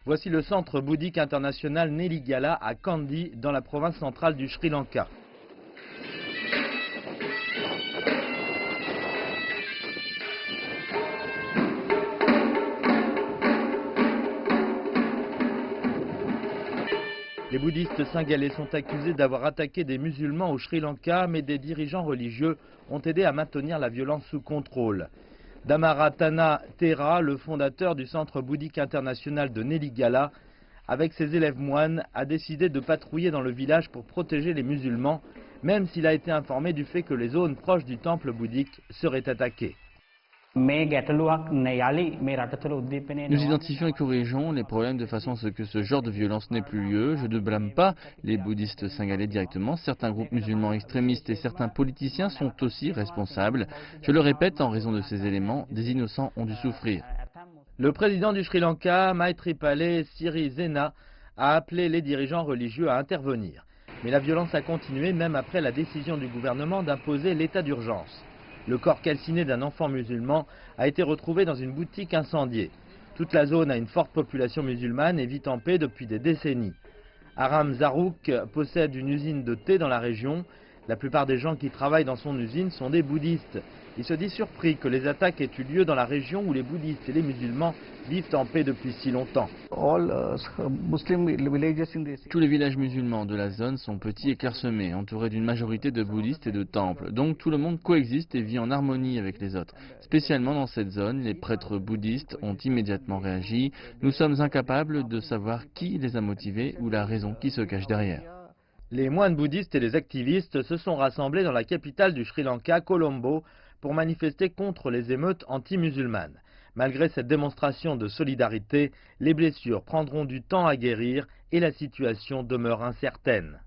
Voici le centre bouddhique international Nelligala à Kandy, dans la province centrale du Sri Lanka. Les bouddhistes singalais sont accusés d'avoir attaqué des musulmans au Sri Lanka, mais des dirigeants religieux ont aidé à maintenir la violence sous contrôle. Damaratana Thera, le fondateur du centre bouddhique international de Nelligala, avec ses élèves moines, a décidé de patrouiller dans le village pour protéger les musulmans, même s'il a été informé du fait que les zones proches du temple bouddhique seraient attaquées. Nous identifions et corrigeons les problèmes de façon à ce que ce genre de violence n'ait plus lieu. Je ne blâme pas les bouddhistes singalais directement. Certains groupes musulmans extrémistes et certains politiciens sont aussi responsables. Je le répète, en raison de ces éléments, des innocents ont dû souffrir. Le président du Sri Lanka, Maithripala Sirisena, a appelé les dirigeants religieux à intervenir. Mais la violence a continué même après la décision du gouvernement d'imposer l'état d'urgence. Le corps calciné d'un enfant musulman a été retrouvé dans une boutique incendiée. Toute la zone a une forte population musulmane et vit en paix depuis des décennies. Aram Zarouk possède une usine de thé dans la région. La plupart des gens qui travaillent dans son usine sont des bouddhistes. Il se dit surpris que les attaques aient eu lieu dans la région où les bouddhistes et les musulmans vivent en paix depuis si longtemps. Tous les villages musulmans de la zone sont petits et clairsemés, entourés d'une majorité de bouddhistes et de temples. Donc tout le monde coexiste et vit en harmonie avec les autres. Spécialement dans cette zone, les prêtres bouddhistes ont immédiatement réagi. Nous sommes incapables de savoir qui les a motivés ou la raison qui se cache derrière. Les moines bouddhistes et les activistes se sont rassemblés dans la capitale du Sri Lanka, Colombo, pour manifester contre les émeutes anti-musulmanes. Malgré cette démonstration de solidarité, les blessures prendront du temps à guérir et la situation demeure incertaine.